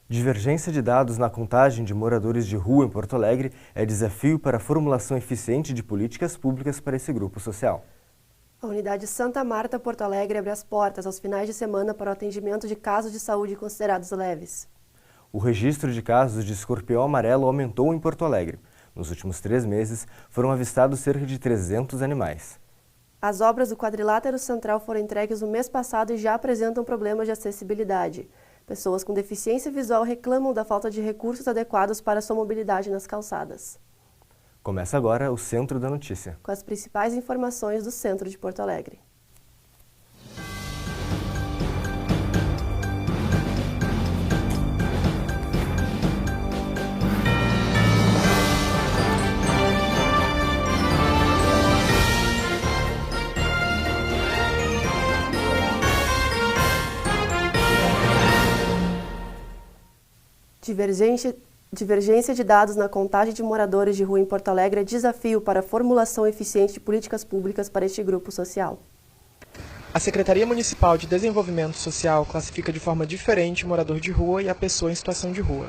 Divergência de dados na contagem de moradores de rua em Porto Alegre é desafio para a formulação eficiente de políticas públicas para esse grupo social. A unidade Santa Marta Porto Alegre abre as portas aos finais de semana para o atendimento de casos de saúde considerados leves. O registro de casos de escorpião amarelo aumentou em Porto Alegre. Nos últimos 3 meses, foram avistados cerca de 300 animais. As obras do quadrilátero central foram entregues no mês passado e já apresentam problemas de acessibilidade. Pessoas com deficiência visual reclamam da falta de recursos adequados para sua mobilidade nas calçadas. Começa agora o Centro da Notícia. Com as principais informações do centro de Porto Alegre. Divergência de dados na contagem de moradores de rua em Porto Alegre é desafio para a formulação eficiente de políticas públicas para este grupo social. A Secretaria Municipal de Desenvolvimento Social classifica de forma diferente o morador de rua e a pessoa em situação de rua.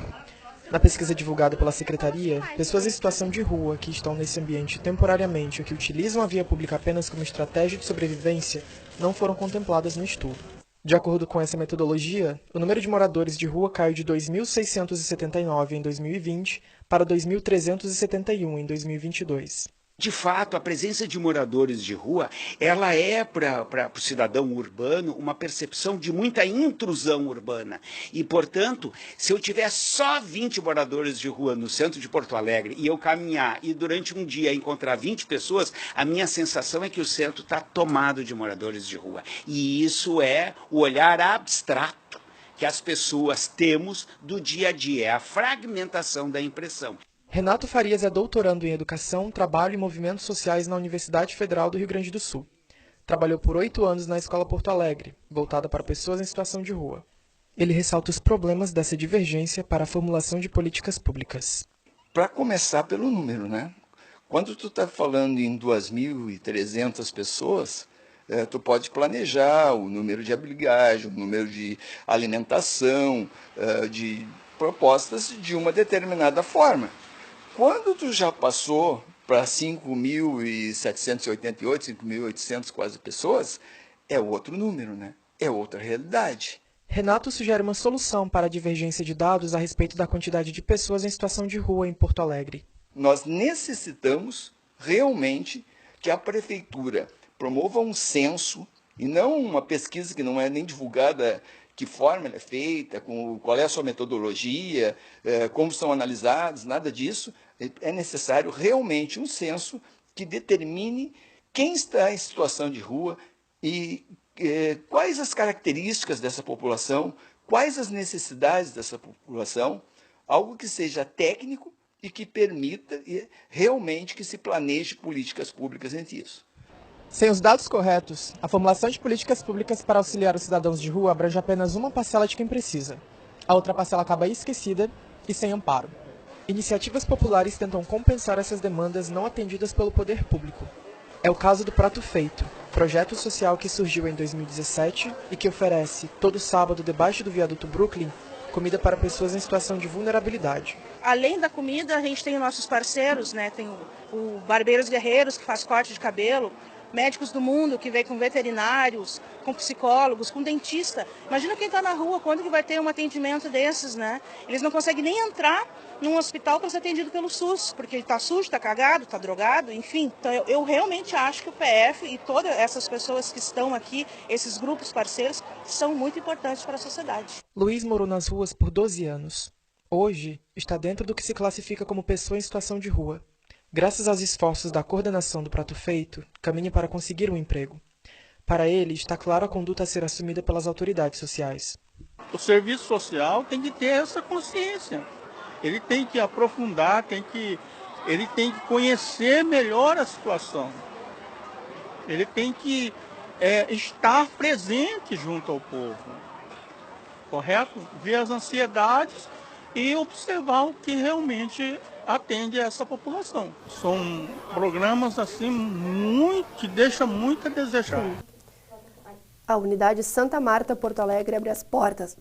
Na pesquisa divulgada pela Secretaria, pessoas em situação de rua que estão nesse ambiente temporariamente ou que utilizam a via pública apenas como estratégia de sobrevivência não foram contempladas no estudo. De acordo com essa metodologia, o número de moradores de rua caiu de 2.679 em 2020 para 2.371 em 2022. De fato, a presença de moradores de rua, ela é para o cidadão urbano uma percepção de muita intrusão urbana. E, portanto, se eu tiver só 20 moradores de rua no centro de Porto Alegre e eu caminhar e durante um dia encontrar 20 pessoas, a minha sensação é que o centro está tomado de moradores de rua. E isso é o olhar abstrato que as pessoas temos do dia a dia, é a fragmentação da impressão. Renato Farias é doutorando em Educação, Trabalho e Movimentos Sociais na Universidade Federal do Rio Grande do Sul. Trabalhou por 8 anos na Escola Porto Alegre, voltada para pessoas em situação de rua. Ele ressalta os problemas dessa divergência para a formulação de políticas públicas. Para começar pelo número, né? Quando tu está falando em 2.300 pessoas, tu pode planejar o número de abrigagem, o número de alimentação, de propostas de uma determinada forma. Quando tu já passou para 5.788, 5.800 quase pessoas, é outro número, né? É outra realidade. Renato sugere uma solução para a divergência de dados a respeito da quantidade de pessoas em situação de rua em Porto Alegre. Nós necessitamos realmente que a prefeitura promova um censo e não uma pesquisa que não é nem divulgada, que forma ela é feita, qual é a sua metodologia, como são analisados, nada disso. É necessário realmente um censo que determine quem está em situação de rua e quais as características dessa população, quais as necessidades dessa população, algo que seja técnico e que permita realmente que se planeje políticas públicas entre isso. Sem os dados corretos, a formulação de políticas públicas para auxiliar os cidadãos de rua abrange apenas uma parcela de quem precisa. A outra parcela acaba esquecida e sem amparo. Iniciativas populares tentam compensar essas demandas não atendidas pelo poder público. É o caso do Prato Feito, projeto social que surgiu em 2017 e que oferece, todo sábado debaixo do viaduto Brooklyn, comida para pessoas em situação de vulnerabilidade. Além da comida, a gente tem nossos parceiros, né? Tem o Barbeiros Guerreiros, que faz corte de cabelo, Médicos do Mundo, que vem com veterinários, com psicólogos, com dentista. Imagina quem está na rua, quando que vai ter um atendimento desses, né? Eles não conseguem nem entrar num hospital para ser atendido pelo SUS, porque ele está sujo, está cagado, está drogado, enfim. Então eu realmente acho que o PF e todas essas pessoas que estão aqui, esses grupos parceiros, são muito importantes para a sociedade. Luiz morou nas ruas por 12 anos. Hoje, está dentro do que se classifica como pessoa em situação de rua. Graças aos esforços da coordenação do Prato Feito, caminha para conseguir um emprego. Para ele, está claro a conduta a ser assumida pelas autoridades sociais. O serviço social tem que ter essa consciência. Ele tem que aprofundar, ele tem que conhecer melhor a situação. Ele tem que estar presente junto ao povo. Correto? Ver as ansiedades e observar o que realmente atende a essa população. São programas assim que deixam muito a desejar. A unidade Santa Marta Porto Alegre abre as portas.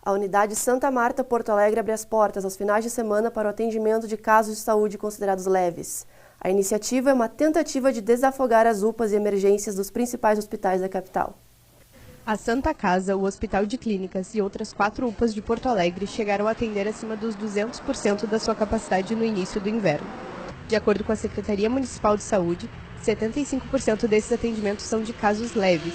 A unidade Santa Marta Porto Alegre abre as portas aos finais de semana para o atendimento de casos de saúde considerados leves. A iniciativa é uma tentativa de desafogar as UPAs e emergências dos principais hospitais da capital. A Santa Casa, o Hospital de Clínicas e outras 4 UPAs de Porto Alegre chegaram a atender acima dos 200% da sua capacidade no início do inverno. De acordo com a Secretaria Municipal de Saúde, 75% desses atendimentos são de casos leves.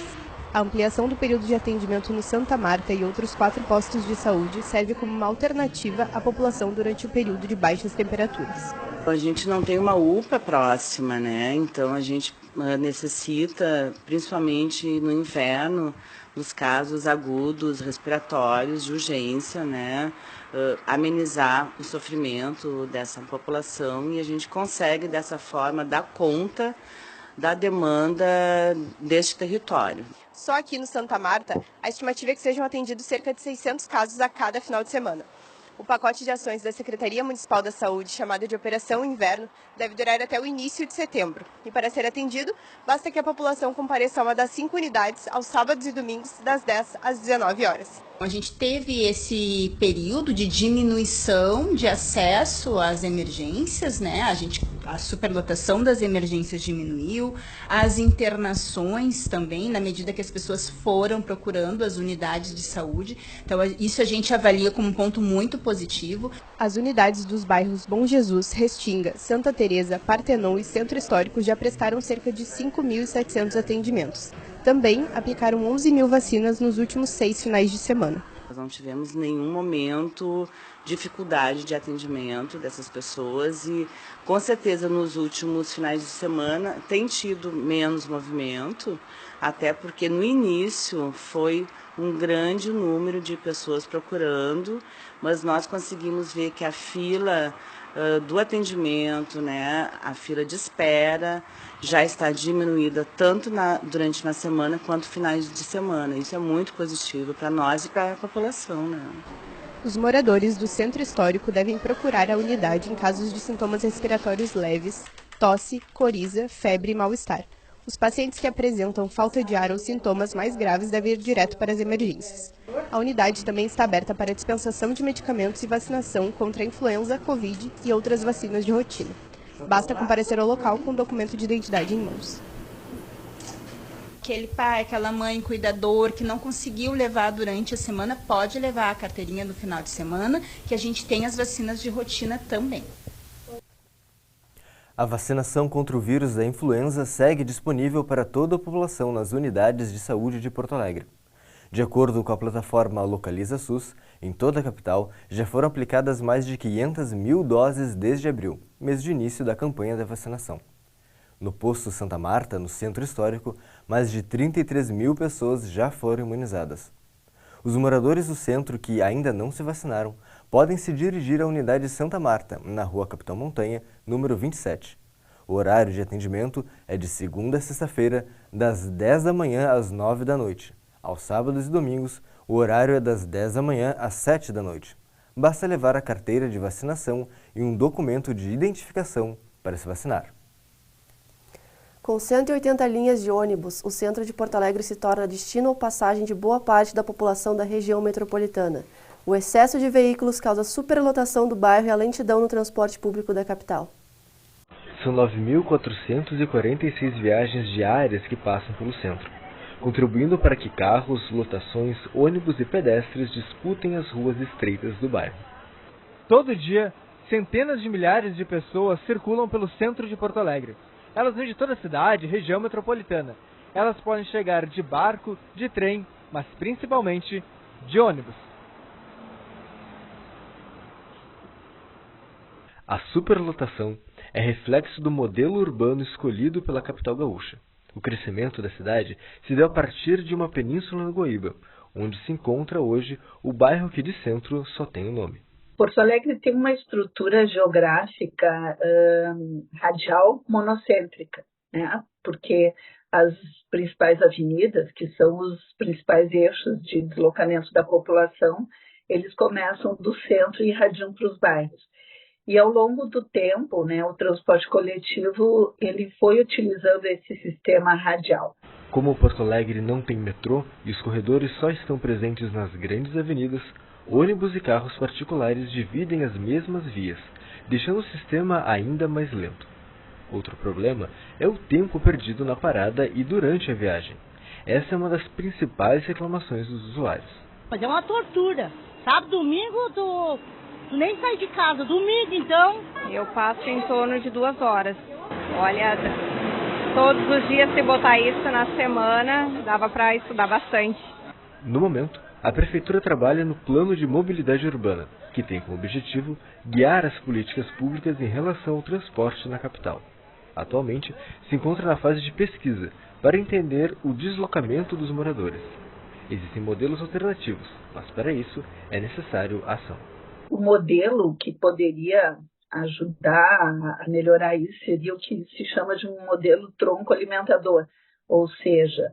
A ampliação do período de atendimento no Santa Marta e outros 4 postos de saúde serve como uma alternativa à população durante o período de baixas temperaturas. A gente não tem uma UPA próxima, né? Então a gente necessita, principalmente no inverno, nos casos agudos, respiratórios, de urgência, né? Amenizar o sofrimento dessa população e a gente consegue dessa forma dar conta da demanda deste território. Só aqui no Santa Marta, a estimativa é que sejam atendidos cerca de 600 casos a cada final de semana. O pacote de ações da Secretaria Municipal da Saúde, chamado de Operação Inverno, deve durar até o início de setembro. E para ser atendido, basta que a população compareça a uma das 5 unidades aos sábados e domingos, das 10 às 19 horas. A gente teve esse período de diminuição de acesso às emergências, né? A superlotação das emergências diminuiu, as internações também, na medida que as pessoas foram procurando as unidades de saúde. Então, isso a gente avalia como um ponto muito positivo. As unidades dos bairros Bom Jesus, Restinga, Santa Teresa, Partenon e Centro Histórico já prestaram cerca de 5.700 atendimentos. Também aplicaram 11 mil vacinas nos últimos 6 finais de semana. Nós não tivemos em nenhum momento dificuldade de atendimento dessas pessoas e, com certeza, nos últimos finais de semana tem tido menos movimento, até porque no início foi um grande número de pessoas procurando, mas nós conseguimos ver que a fila do atendimento, né, a fila de espera já está diminuída tanto durante a semana quanto finais de semana. Isso é muito positivo para nós e para a população, né? Os moradores do Centro Histórico devem procurar a unidade em casos de sintomas respiratórios leves, tosse, coriza, febre e mal-estar. Os pacientes que apresentam falta de ar ou sintomas mais graves devem ir direto para as emergências. A unidade também está aberta para dispensação de medicamentos e vacinação contra a influenza, Covid e outras vacinas de rotina. Basta comparecer ao local com um documento de identidade em mãos. Aquele pai, aquela mãe, cuidador que não conseguiu levar durante a semana, pode levar a carteirinha no final de semana, que a gente tem as vacinas de rotina também. A vacinação contra o vírus da influenza segue disponível para toda a população nas unidades de saúde de Porto Alegre. De acordo com a plataforma Localiza SUS, em toda a capital já foram aplicadas mais de 500 mil doses desde abril, mês de início da campanha da vacinação. No posto Santa Marta, no Centro Histórico, mais de 33 mil pessoas já foram imunizadas. Os moradores do centro que ainda não se vacinaram podem se dirigir à unidade Santa Marta, na Rua Capitão Montanha, número 27. O horário de atendimento é de segunda a sexta-feira, das 10 da manhã às 9 da noite. Aos sábados e domingos, o horário é das 10 da manhã às 7 da noite. Basta levar a carteira de vacinação e um documento de identificação para se vacinar. Com 180 linhas de ônibus, o centro de Porto Alegre se torna destino ou passagem de boa parte da população da região metropolitana. O excesso de veículos causa superlotação do bairro e a lentidão no transporte público da capital. São 9.446 viagens diárias que passam pelo centro, contribuindo para que carros, lotações, ônibus e pedestres disputem as ruas estreitas do bairro. Todo dia, centenas de milhares de pessoas circulam pelo centro de Porto Alegre. Elas vêm de toda a cidade e região metropolitana. Elas podem chegar de barco, de trem, mas principalmente de ônibus. A superlotação é reflexo do modelo urbano escolhido pela capital gaúcha. O crescimento da cidade se deu a partir de uma península no Guaíba, onde se encontra hoje o bairro que de centro só tem o nome. Porto Alegre tem uma estrutura geográfica radial monocêntrica, né? Porque as principais avenidas, que são os principais eixos de deslocamento da população, eles começam do centro e irradiam para os bairros. E ao longo do tempo, né, o transporte coletivo ele foi utilizando esse sistema radial. Como Porto Alegre não tem metrô e os corredores só estão presentes nas grandes avenidas, ônibus e carros particulares dividem as mesmas vias, deixando o sistema ainda mais lento. Outro problema é o tempo perdido na parada e durante a viagem. Essa é uma das principais reclamações dos usuários. Mas é uma tortura. Sábado, domingo, tu nem sai de casa. Domingo, então... Eu passo em torno de 2 horas. Olha, todos os dias, se botar isso na semana, dava para estudar bastante. No momento, a Prefeitura trabalha no Plano de Mobilidade Urbana, que tem como objetivo guiar as políticas públicas em relação ao transporte na capital. Atualmente, se encontra na fase de pesquisa para entender o deslocamento dos moradores. Existem modelos alternativos, mas para isso é necessário ação. O modelo que poderia ajudar a melhorar isso seria o que se chama de um modelo tronco alimentador, ou seja,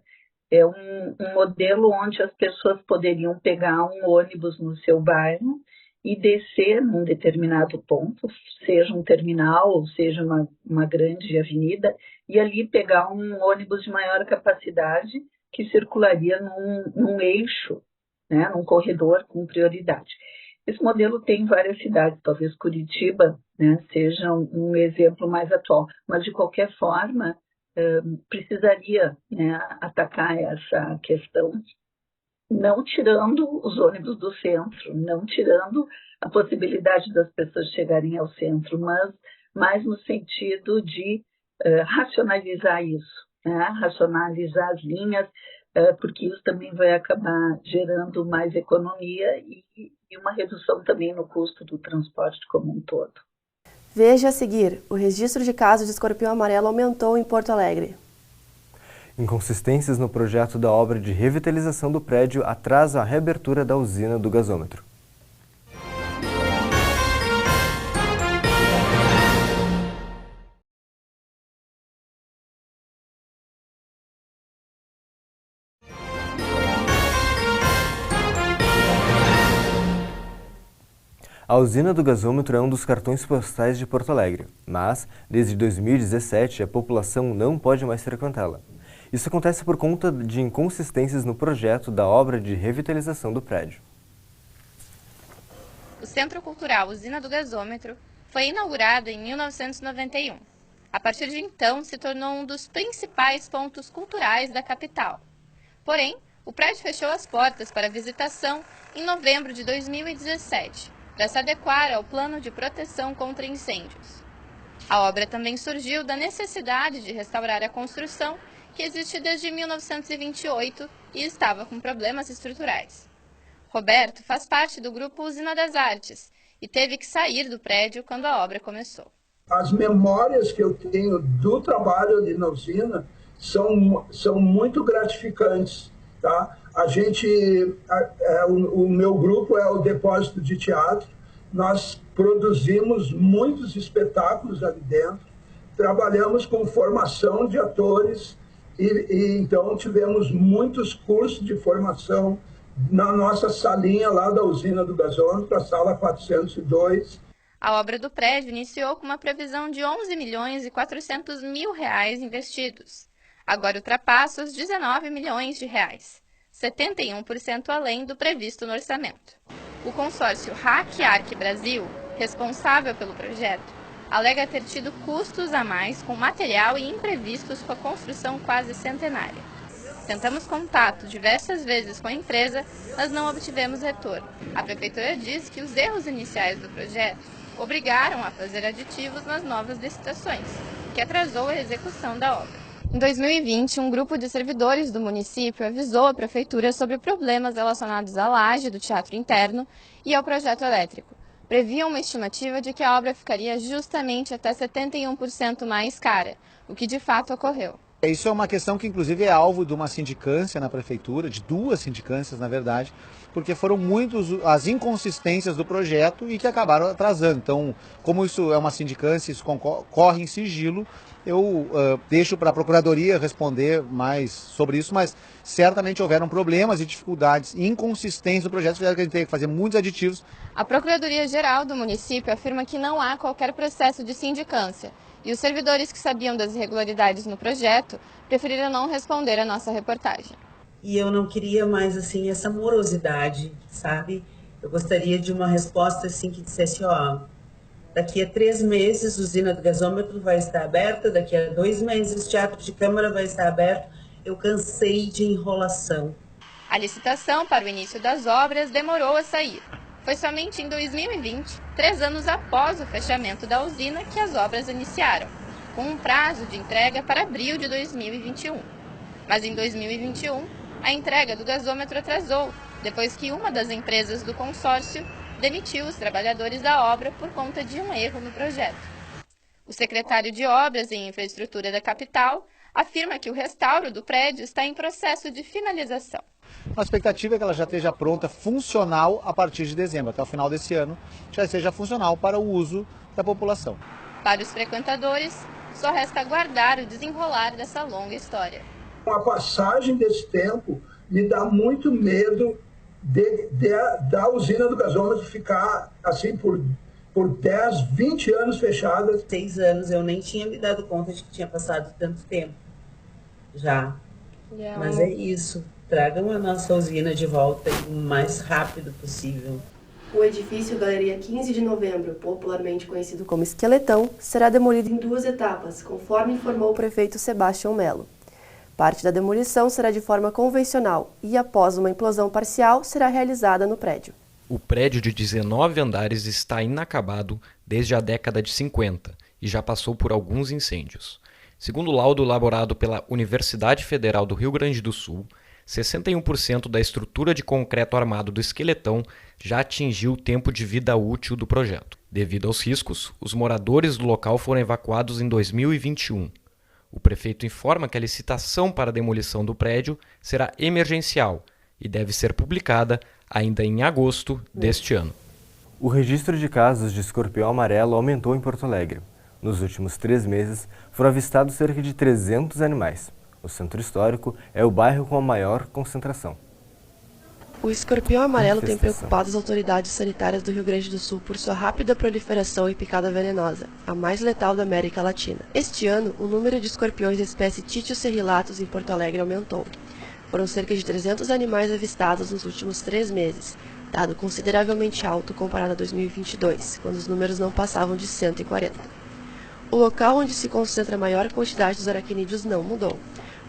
é um modelo onde as pessoas poderiam pegar um ônibus no seu bairro e descer num determinado ponto, seja um terminal ou seja uma grande avenida, e ali pegar um ônibus de maior capacidade que circularia num eixo, né, num corredor com prioridade. Esse modelo tem em várias cidades, talvez Curitiba, né, seja um exemplo mais atual, mas de qualquer forma precisaria, né, atacar essa questão, não tirando os ônibus do centro, não tirando a possibilidade das pessoas chegarem ao centro, mas mais no sentido de racionalizar isso, né, racionalizar as linhas, porque isso também vai acabar gerando mais economia e uma redução também no custo do transporte como um todo. Veja a seguir, o registro de casos de escorpião amarelo aumentou em Porto Alegre. Inconsistências no projeto da obra de revitalização do prédio atrasam a reabertura da usina do gasômetro. A usina do gasômetro é um dos cartões postais de Porto Alegre, mas, desde 2017, a população não pode mais frequentá-la. Isso acontece por conta de inconsistências no projeto da obra de revitalização do prédio. O Centro Cultural Usina do Gasômetro foi inaugurado em 1991. A partir de então, se tornou um dos principais pontos culturais da capital. Porém, o prédio fechou as portas para visitação em novembro de 2017. Para se adequar ao plano de proteção contra incêndios. A obra também surgiu da necessidade de restaurar a construção, que existe desde 1928 e estava com problemas estruturais. Roberto faz parte do grupo Usina das Artes e teve que sair do prédio quando a obra começou. As memórias que eu tenho do trabalho ali na usina são muito gratificantes, tá? O meu grupo é o Depósito de Teatro, nós produzimos muitos espetáculos ali dentro, trabalhamos com formação de atores e então tivemos muitos cursos de formação na nossa salinha lá da usina do gasômetro, a sala 402. A obra do prédio iniciou com uma previsão de 11 milhões e 400 mil reais investidos. Agora ultrapassa os 19 milhões de reais. 71% além do previsto no orçamento. O consórcio RAC Brasil, responsável pelo projeto, alega ter tido custos a mais com material e imprevistos com a construção quase centenária. Tentamos contato diversas vezes com a empresa, mas não obtivemos retorno. A prefeitura diz que os erros iniciais do projeto obrigaram a fazer aditivos nas novas licitações, o que atrasou a execução da obra. Em 2020, um grupo de servidores do município avisou a prefeitura sobre problemas relacionados à laje do teatro interno e ao projeto elétrico. Previam uma estimativa de que a obra ficaria justamente até 71% mais cara, o que de fato ocorreu. Isso é uma questão que inclusive é alvo de uma sindicância na prefeitura, de 2 sindicâncias na verdade, porque foram muitas as inconsistências do projeto e que acabaram atrasando. Então, como isso é uma sindicância, isso corre em sigilo, eu deixo para a Procuradoria responder mais sobre isso, mas certamente houveram problemas e dificuldades e inconsistências do projeto, fizeram que a gente tenha que fazer muitos aditivos. A Procuradoria-Geral do município afirma que não há qualquer processo de sindicância e os servidores que sabiam das irregularidades no projeto preferiram não responder à nossa reportagem. E eu não queria mais assim essa morosidade, sabe? Eu gostaria de uma resposta assim que dissesse, ó, daqui a 3 meses a usina do gasômetro vai estar aberta, daqui a 2 meses o teatro de câmara vai estar aberto. Eu cansei de enrolação. A licitação para o início das obras demorou a sair. Foi somente em 2020, 3 anos após o fechamento da usina, que as obras iniciaram, com um prazo de entrega para abril de 2021. Mas em 2021, a entrega do gasômetro atrasou, depois que uma das empresas do consórcio demitiu os trabalhadores da obra por conta de um erro no projeto. O secretário de Obras e Infraestrutura da capital afirma que o restauro do prédio está em processo de finalização. A expectativa é que ela já esteja pronta, funcional, a partir de dezembro, até o final desse ano, já esteja funcional para o uso da população. Para os frequentadores, só resta aguardar o desenrolar dessa longa história. Com a passagem desse tempo, me dá muito medo da usina do gasômetro ficar assim por 10, 20 anos fechada. 6 anos, eu nem tinha me dado conta de que tinha passado tanto tempo já. Mas é isso. Tragam a nossa usina de volta o mais rápido possível. O edifício Galeria 15 de Novembro, popularmente conhecido como Esqueletão, será demolido em 2 etapas, conforme informou o prefeito Sebastião Melo. Parte da demolição será de forma convencional e, após uma implosão parcial, será realizada no prédio. O prédio de 19 andares está inacabado desde a década de 50 e já passou por alguns incêndios. Segundo o laudo elaborado pela Universidade Federal do Rio Grande do Sul, 61% da estrutura de concreto armado do Esqueletão já atingiu o tempo de vida útil do projeto. Devido aos riscos, os moradores do local foram evacuados em 2021. O prefeito informa que a licitação para a demolição do prédio será emergencial e deve ser publicada ainda em agosto deste ano. O registro de casos de escorpião amarelo aumentou em Porto Alegre. Nos últimos 3 meses, foram avistados cerca de 300 animais. O Centro Histórico é o bairro com a maior concentração. O escorpião amarelo tem preocupado as autoridades sanitárias do Rio Grande do Sul por sua rápida proliferação e picada venenosa, a mais letal da América Latina. Este ano, o número de escorpiões da espécie Titius serrilatus em Porto Alegre aumentou. Foram cerca de 300 animais avistados nos últimos 3 meses, dado consideravelmente alto comparado a 2022, quando os números não passavam de 140. O local onde se concentra a maior quantidade dos aracnídeos não mudou.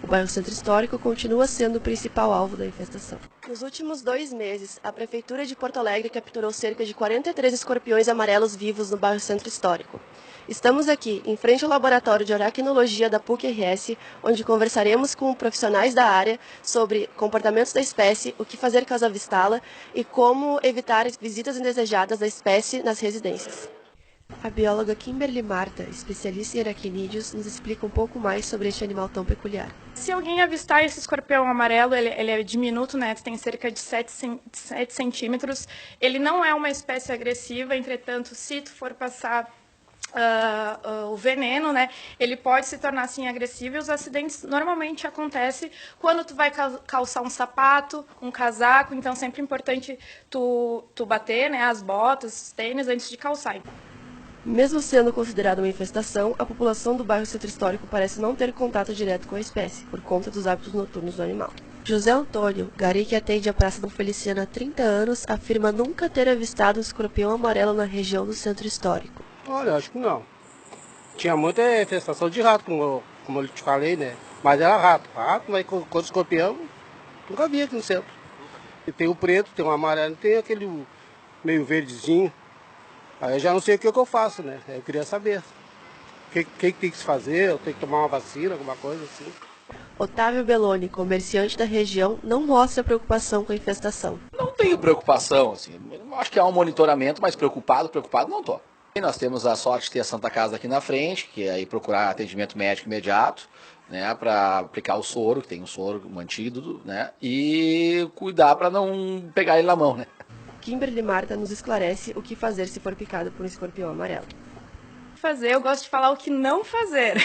O bairro Centro Histórico continua sendo o principal alvo da infestação. Nos últimos 2 meses, a Prefeitura de Porto Alegre capturou cerca de 43 escorpiões amarelos vivos no bairro Centro Histórico. Estamos aqui, em frente ao Laboratório de Aracnologia da PUC-RS, onde conversaremos com profissionais da área sobre comportamentos da espécie, o que fazer caso avistá-la e como evitar visitas indesejadas da espécie nas residências. A bióloga Kimberly Marta, especialista em aracnídeos, nos explica um pouco mais sobre este animal tão peculiar. Se alguém avistar esse escorpião amarelo, ele é diminuto, né? Tem cerca de 7 centímetros. Ele não é uma espécie agressiva, entretanto, se tu for passar o veneno, né, ele pode se tornar assim agressivo, e os acidentes normalmente acontecem quando tu vai calçar um sapato, um casaco, então sempre é importante tu bater, né, as botas, os tênis antes de calçar. Mesmo sendo considerada uma infestação, a população do bairro Centro Histórico parece não ter contato direto com a espécie, por conta dos hábitos noturnos do animal. José Antônio, gari que atende a Praça Dom Feliciano há 30 anos, afirma nunca ter avistado um escorpião amarelo na região do Centro Histórico. Olha, acho que não. Tinha muita infestação de rato, como eu te falei, né? Mas era rato. Rato, mas com escorpião, nunca vi aqui no centro. E tem o preto, tem o amarelo, tem aquele meio verdezinho. Aí eu já não sei o que eu faço, né? Eu queria saber. O que tem que se fazer? Eu tenho que tomar uma vacina, alguma coisa assim. Otávio Belloni, comerciante da região, não mostra preocupação com a infestação. Não tenho preocupação, assim. Acho que há um monitoramento, mas preocupado não estou. E nós temos a sorte de ter a Santa Casa aqui na frente, que é aí procurar atendimento médico imediato. né, para aplicar o soro, que tem o soro, um antídoto, né, e cuidar para não pegar ele na mão, né. Kimberly Marta nos esclarece o que fazer se for picado por um escorpião amarelo. Eu gosto de falar o que não fazer.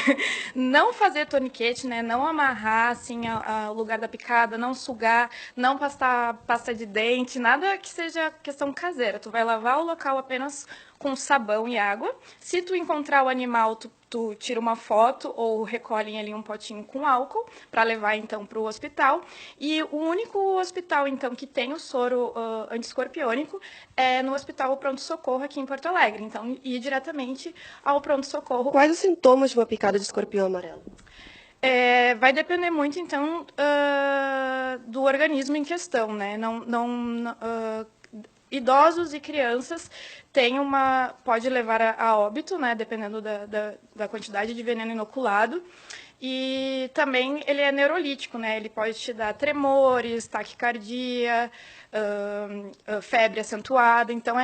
Não fazer torniquete, né? Não amarrar assim o lugar da picada, não sugar, não passar pasta de dente, nada que seja questão caseira. Tu vai lavar o local apenas com sabão e água. Se tu encontrar o animal, tu tira uma foto ou recolhe ali um potinho com álcool para levar então para o hospital. E o único hospital então que tem o soro antiescorpiônico é no Hospital Pronto-Socorro aqui em Porto Alegre. Então, ir diretamente ao pronto-socorro. Quais os sintomas de uma picada de escorpião amarelo? Vai depender muito então do organismo em questão, né? Idosos e crianças pode levar a óbito, né, dependendo da quantidade de veneno inoculado. E também ele é neurolítico, né? Ele pode te dar tremores, taquicardia, febre acentuada. Então,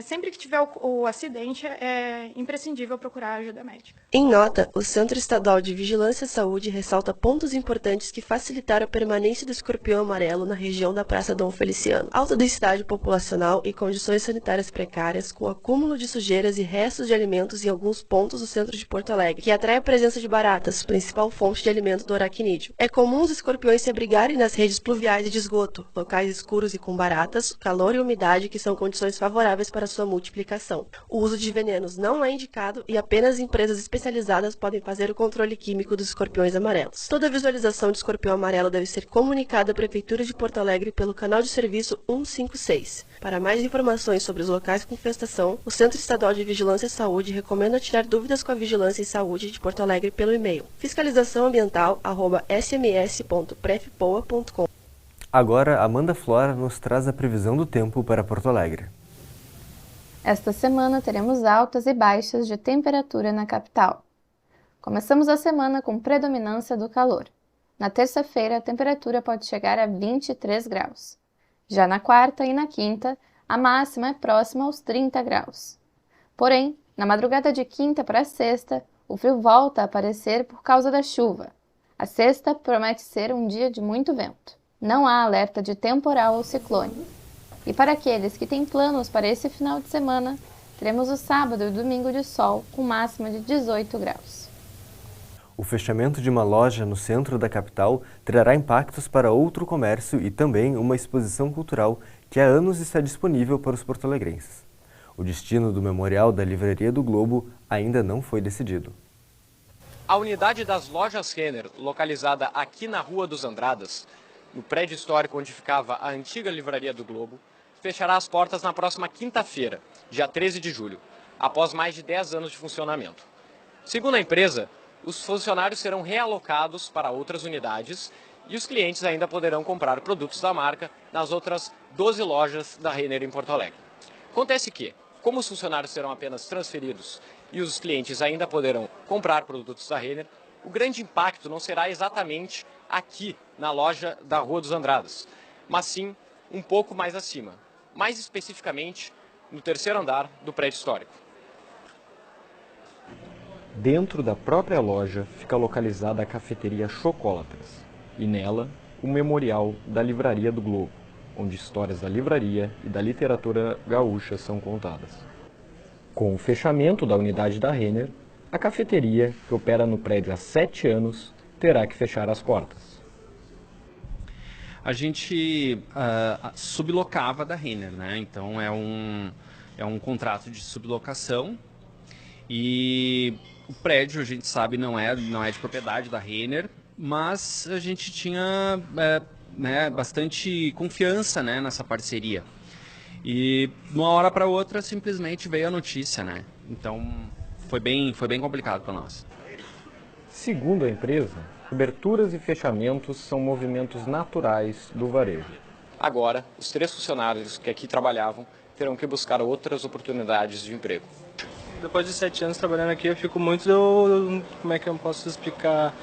sempre que tiver o acidente, é imprescindível procurar ajuda médica. Em nota, o Centro Estadual de Vigilância e Saúde ressalta pontos importantes que facilitaram a permanência do escorpião amarelo na região da Praça Dom Feliciano. Alta densidade populacional e condições sanitárias precárias, com acúmulo de sujeiras e restos de alimentos em alguns pontos do centro de Porto Alegre, que atrai a presença de baratas, principal fonte de alimento do aracnídeo. É comum os escorpiões se abrigarem nas redes pluviais e de esgoto, locais escuros e com baratas, calor e umidade, que são condições favoráveis para sua multiplicação. O uso de venenos não é indicado e apenas empresas especializadas podem fazer o controle químico dos escorpiões amarelos. Toda visualização de escorpião amarelo deve ser comunicada à Prefeitura de Porto Alegre pelo canal de serviço 156. Para mais informações sobre os locais com infestação, o Centro Estadual de Vigilância e Saúde recomenda tirar dúvidas com a Vigilância e Saúde de Porto Alegre pelo e-mail fiscalizaçãoambiental@sms.prefpoa.com. Agora, Amanda Flora nos traz a previsão do tempo para Porto Alegre. Esta semana teremos altas e baixas de temperatura na capital. Começamos a semana com predominância do calor. Na terça-feira, a temperatura pode chegar a 23 graus. Já na quarta e na quinta, a máxima é próxima aos 30 graus. Porém, na madrugada de quinta para sexta, o frio volta a aparecer por causa da chuva. A sexta promete ser um dia de muito vento. Não há alerta de temporal ou ciclone. E para aqueles que têm planos para esse final de semana, teremos o sábado e o domingo de sol, com máxima de 18 graus. O fechamento de uma loja no centro da capital trará impactos para outro comércio e também uma exposição cultural que há anos está disponível para os porto-alegrenses. O destino do Memorial da Livraria do Globo ainda não foi decidido. A unidade das lojas Renner, localizada aqui na Rua dos Andradas, no prédio histórico onde ficava a antiga Livraria do Globo, fechará as portas na próxima quinta-feira, dia 13 de julho, após mais de 10 anos de funcionamento. Segundo a empresa, os funcionários serão realocados para outras unidades e os clientes ainda poderão comprar produtos da marca nas outras 12 lojas da Renner em Porto Alegre. Acontece que, como os funcionários serão apenas transferidos e os clientes ainda poderão comprar produtos da Renner, o grande impacto não será exatamente aqui na loja da Rua dos Andradas, mas sim um pouco mais acima, mais especificamente no terceiro andar do prédio histórico. Dentro da própria loja fica localizada a cafeteria Chocólatras e nela o Memorial da Livraria do Globo, onde histórias da livraria e da literatura gaúcha são contadas. Com o fechamento da unidade da Renner, a cafeteria, que opera no prédio há 7 anos, terá que fechar as portas. A gente sublocava da Renner, né? Então é um contrato de sublocação e o prédio, a gente sabe, não é de propriedade da Renner, mas a gente tinha bastante confiança, né, nessa parceria. E de uma hora para outra simplesmente veio a notícia, né? Então foi bem complicado para nós. Segundo a empresa, aberturas e fechamentos são movimentos naturais do varejo. Agora, os 3 funcionários que aqui trabalhavam terão que buscar outras oportunidades de emprego. Depois de 7 anos trabalhando aqui, eu fico muito, como é que eu posso explicar,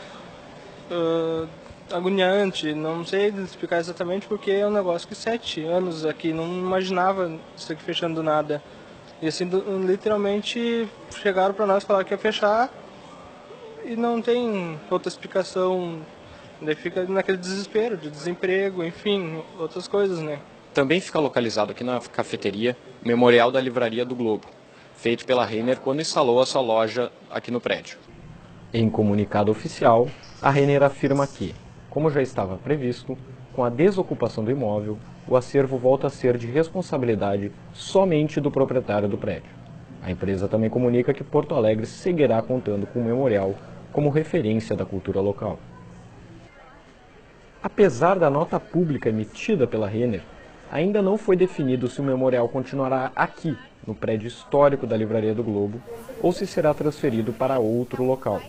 agoniante. Não sei explicar exatamente porque é um negócio que 7 anos aqui, não imaginava isso aqui fechando do nada. E assim, literalmente chegaram para nós, falaram que ia fechar e não tem outra explicação, daí fica naquele desespero de desemprego, enfim, outras coisas, né? Também fica localizado aqui na cafeteria o Memorial da Livraria do Globo, feito pela Renner quando instalou a sua loja aqui no prédio. Em comunicado oficial, a Renner afirma que, como já estava previsto, com a desocupação do imóvel, o acervo volta a ser de responsabilidade somente do proprietário do prédio. A empresa também comunica que Porto Alegre seguirá contando com o memorial como referência da cultura local. Apesar da nota pública emitida pela Renner, ainda não foi definido se o memorial continuará aqui, no prédio histórico da Livraria do Globo, ou se será transferido para outro local.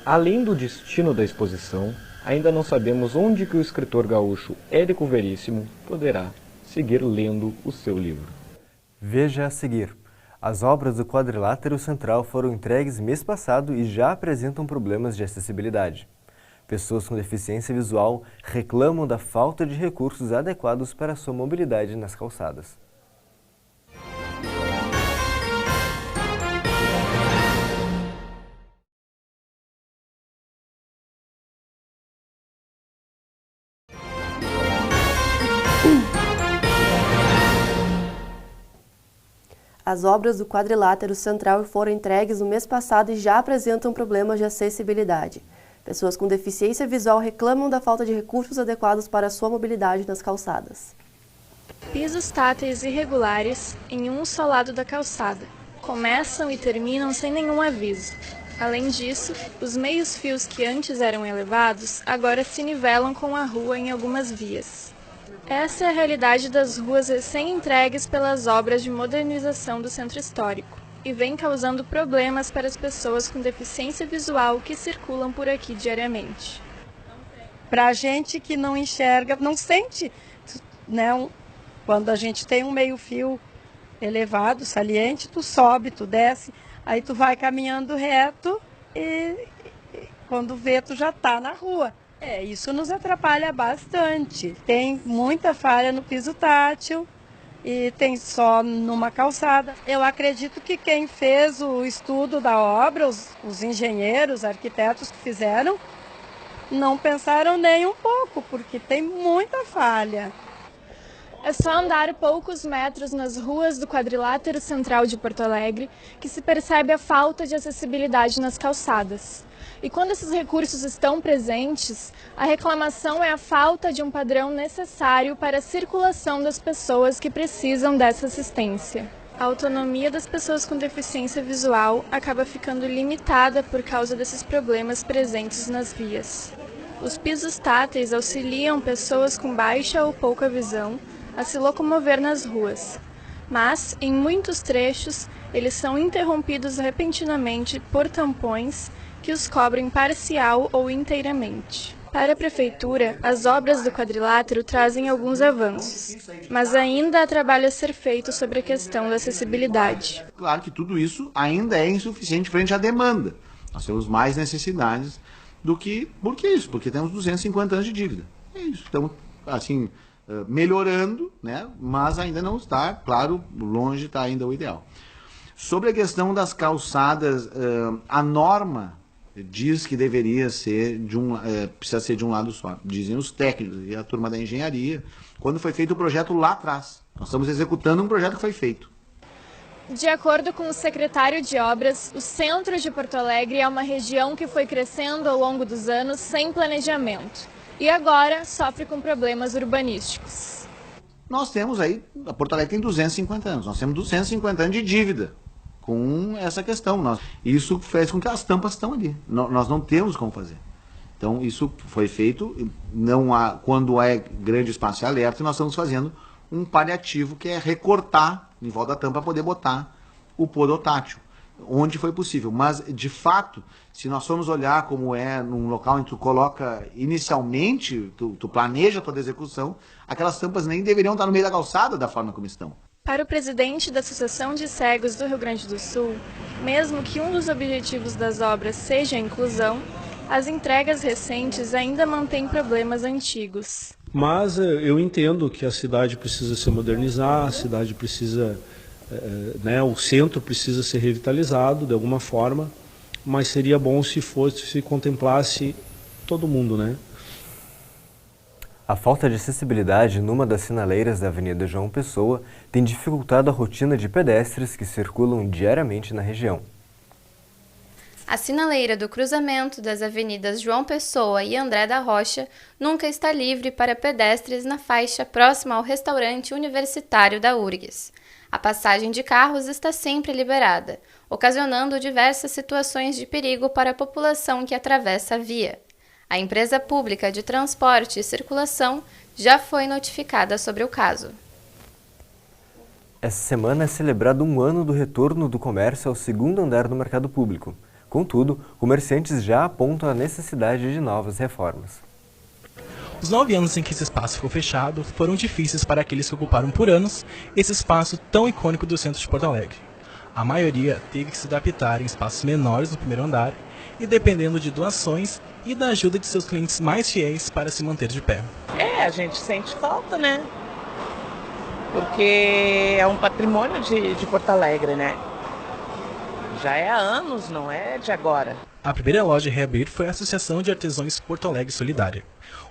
Além do destino da exposição, ainda não sabemos onde que o escritor gaúcho Érico Veríssimo poderá seguir lendo o seu livro. Veja a seguir. As obras do quadrilátero central foram entregues mês passado e já apresentam problemas de acessibilidade. Pessoas com deficiência visual reclamam da falta de recursos adequados para sua mobilidade nas calçadas. As obras do quadrilátero central foram entregues no mês passado e já apresentam problemas de acessibilidade. Pessoas com deficiência visual reclamam da falta de recursos adequados para sua mobilidade nas calçadas. Pisos táteis irregulares em um só lado da calçada. Começam e terminam sem nenhum aviso. Além disso, os meios fios que antes eram elevados agora se nivelam com a rua em algumas vias. Essa é a realidade das ruas recém-entregues pelas obras de modernização do centro histórico e vem causando problemas para as pessoas com deficiência visual que circulam por aqui diariamente. Para a gente que não enxerga, não sente, né? Quando a gente tem um meio-fio elevado, saliente, tu sobe, tu desce, aí tu vai caminhando reto e quando vê tu já está na rua. Isso nos atrapalha bastante. Tem muita falha no piso tátil e tem só numa calçada. Eu acredito que quem fez o estudo da obra, os engenheiros, arquitetos que fizeram, não pensaram nem um pouco, porque tem muita falha. É só andar poucos metros nas ruas do quadrilátero central de Porto Alegre que se percebe a falta de acessibilidade nas calçadas. E quando esses recursos estão presentes, a reclamação é a falta de um padrão necessário para a circulação das pessoas que precisam dessa assistência. A autonomia das pessoas com deficiência visual acaba ficando limitada por causa desses problemas presentes nas vias. Os pisos táteis auxiliam pessoas com baixa ou pouca visão a se locomover nas ruas, mas, em muitos trechos, eles são interrompidos repentinamente por tampões que os cobrem parcial ou inteiramente. Para a Prefeitura, as obras do quadrilátero trazem alguns avanços, mas ainda há trabalho a ser feito sobre a questão da acessibilidade. Claro que tudo isso ainda é insuficiente frente à demanda. Nós temos mais necessidades do que... Por que isso? Porque temos 250 anos de dívida. É isso. Estamos, assim, melhorando, né? Mas ainda não está, claro, longe está ainda o ideal. Sobre a questão das calçadas, a norma diz que deveria ser precisa ser de um lado só, dizem os técnicos e a turma da engenharia, quando foi feito o projeto lá atrás. Nós estamos executando um projeto que foi feito. De acordo com o secretário de Obras, o centro de Porto Alegre é uma região que foi crescendo ao longo dos anos sem planejamento e agora sofre com problemas urbanísticos. Nós temos aí, a Porto Alegre tem 250 anos, nós temos 250 anos de dívida com essa questão. Isso fez com que as tampas estão ali. Nós não temos como fazer. Então, isso foi feito, quando é grande espaço é alerta, e nós estamos fazendo um paliativo que é recortar em volta da tampa para poder botar o podotátil, onde foi possível. Mas, de fato, se nós formos olhar como é num local onde tu coloca inicialmente, tu planeja toda a execução, aquelas tampas nem deveriam estar no meio da calçada da forma como estão. Para o presidente da Associação de Cegos do Rio Grande do Sul, mesmo que um dos objetivos das obras seja a inclusão, as entregas recentes ainda mantêm problemas antigos. Mas eu entendo que a cidade precisa se modernizar, a cidade precisa, o centro precisa ser revitalizado de alguma forma. mas seria bom se contemplasse todo mundo, né? A falta de acessibilidade numa das sinaleiras da Avenida João Pessoa tem dificultado a rotina de pedestres que circulam diariamente na região. A sinaleira do cruzamento das avenidas João Pessoa e André da Rocha nunca está livre para pedestres na faixa próxima ao restaurante universitário da URGS. A passagem de carros está sempre liberada, ocasionando diversas situações de perigo para a população que atravessa a via. A empresa pública de transporte e circulação já foi notificada sobre o caso. Essa semana é celebrado um ano do retorno do comércio ao segundo andar do mercado público. Contudo, comerciantes já apontam a necessidade de novas reformas. Os 9 anos em que esse espaço ficou fechado foram difíceis para aqueles que ocuparam por anos esse espaço tão icônico do centro de Porto Alegre. A maioria teve que se adaptar em espaços menores no primeiro andar e dependendo de doações e da ajuda de seus clientes mais fiéis para se manter de pé. A gente sente falta, né? Porque é um patrimônio de Porto Alegre, né? Já é há anos, não é de agora. A primeira loja a reabrir foi a Associação de Artesãos Porto Alegre Solidária,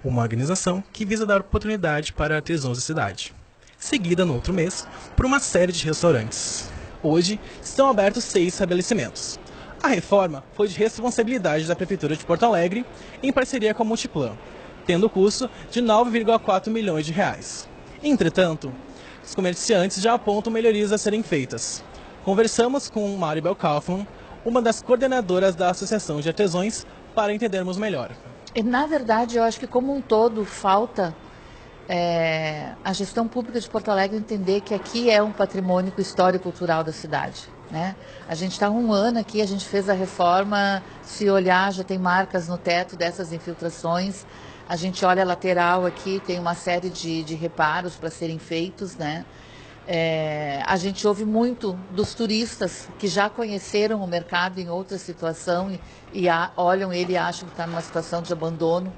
uma organização que visa dar oportunidade para artesãos da cidade. Seguida, no outro mês, por uma série de restaurantes. Hoje, estão abertos 6 estabelecimentos. A reforma foi de responsabilidade da Prefeitura de Porto Alegre, em parceria com a Multiplan, tendo custo de 9,4 milhões de reais. Entretanto, os comerciantes já apontam melhorias a serem feitas. Conversamos com Maribel Kaufmann, uma das coordenadoras da Associação de Artesãos, para entendermos melhor. Na verdade, eu acho que como um todo falta a gestão pública de Porto Alegre entender que aqui é um patrimônio histórico e cultural da cidade. Né? A gente está há um ano aqui, a gente fez a reforma, se olhar já tem marcas no teto dessas infiltrações, a gente olha a lateral aqui, tem uma série de reparos para serem feitos, né? A gente ouve muito dos turistas que já conheceram o mercado em outra situação e olham ele e acham que está numa situação de abandono.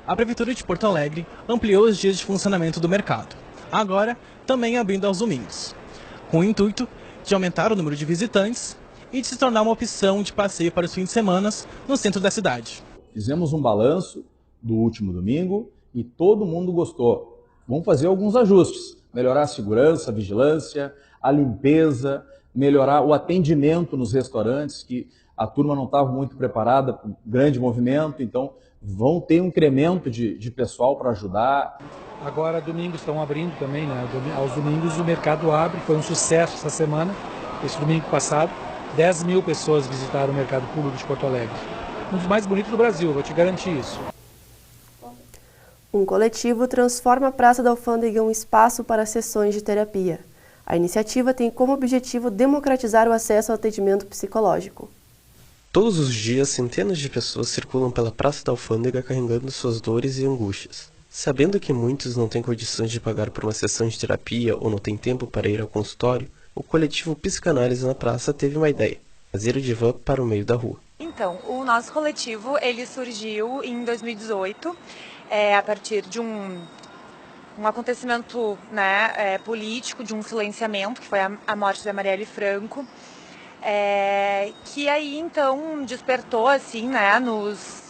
A Prefeitura de Porto Alegre ampliou os dias de funcionamento do mercado, agora também abrindo aos domingos, com o intuito de aumentar o número de visitantes e de se tornar uma opção de passeio para os fins de semana no centro da cidade. Fizemos um balanço do último domingo e todo mundo gostou. Vamos fazer alguns ajustes, melhorar a segurança, a vigilância, a limpeza, melhorar o atendimento nos restaurantes, que a turma não estava muito preparada para um grande movimento, então vão ter um incremento de pessoal para ajudar. Agora, domingos estão abrindo também, né? Aos domingos o mercado abre, foi um sucesso essa semana, esse domingo passado. 10 mil pessoas visitaram o mercado público de Porto Alegre. Um dos mais bonitos do Brasil, vou te garantir isso. Um coletivo transforma a Praça da Alfândega em um espaço para sessões de terapia. A iniciativa tem como objetivo democratizar o acesso ao atendimento psicológico. Todos os dias, centenas de pessoas circulam pela Praça da Alfândega carregando suas dores e angústias. Sabendo que muitos não têm condições de pagar por uma sessão de terapia ou não têm tempo para ir ao consultório, o coletivo Psicanálise na Praça teve uma ideia: trazer o divã para o meio da rua. Então, o nosso coletivo ele surgiu em 2018, a partir de um acontecimento, né, político, de um silenciamento, que foi a morte da Marielle Franco, que aí então despertou assim, né,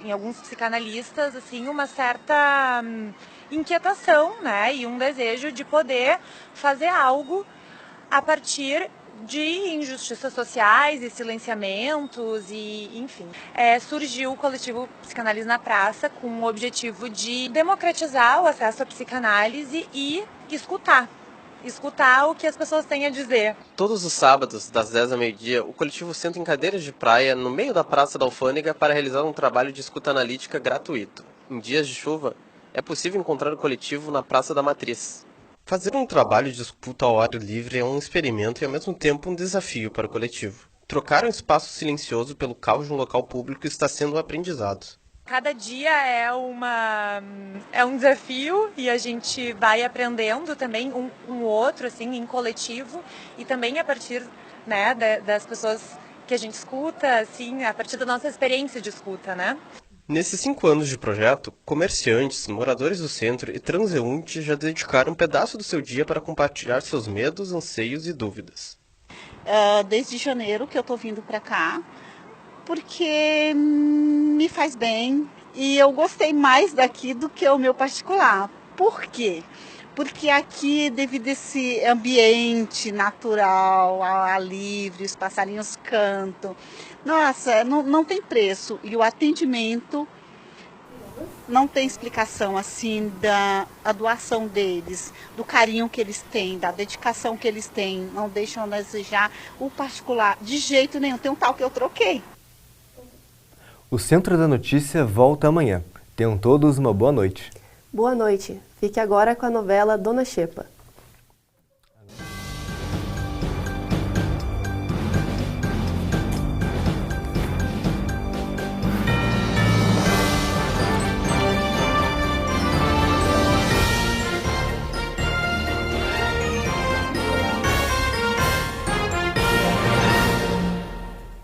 em alguns psicanalistas assim uma certa inquietação, né, e um desejo de poder fazer algo a partir de injustiças sociais e silenciamentos e enfim. Surgiu o coletivo Psicanálise na Praça com o objetivo de democratizar o acesso à psicanálise e escutar o que as pessoas têm a dizer. Todos os sábados, das 10 ao meio-dia, o coletivo senta em cadeiras de praia no meio da Praça da Alfândega para realizar um trabalho de escuta analítica gratuito. Em dias de chuva, é possível encontrar o coletivo na Praça da Matriz. Fazer um trabalho de escuta ao ar livre é um experimento e ao mesmo tempo um desafio para o coletivo. Trocar um espaço silencioso pelo caos de um local público está sendo um aprendizado. Cada dia é um desafio e a gente vai aprendendo também um outro, assim, em coletivo e também a partir, né, das pessoas que a gente escuta, assim, a partir da nossa experiência de escuta, né? Nesses 5 anos de projeto, comerciantes, moradores do centro e transeuntes já dedicaram um pedaço do seu dia para compartilhar seus medos, anseios e dúvidas. Desde janeiro que eu estou vindo para cá, porque me faz bem e eu gostei mais daqui do que o meu particular. Por quê? Porque aqui, devido a esse ambiente natural, ao ar livre, os passarinhos cantam, nossa, não tem preço. E o atendimento não tem explicação, assim, da doação deles, do carinho que eles têm, da dedicação que eles têm. Não deixam a desejar o particular de jeito nenhum. Tem um tal que eu troquei. O Centro da Notícia volta amanhã. Tenham todos uma boa noite. Boa noite. Fique agora com a novela Dona Xepa.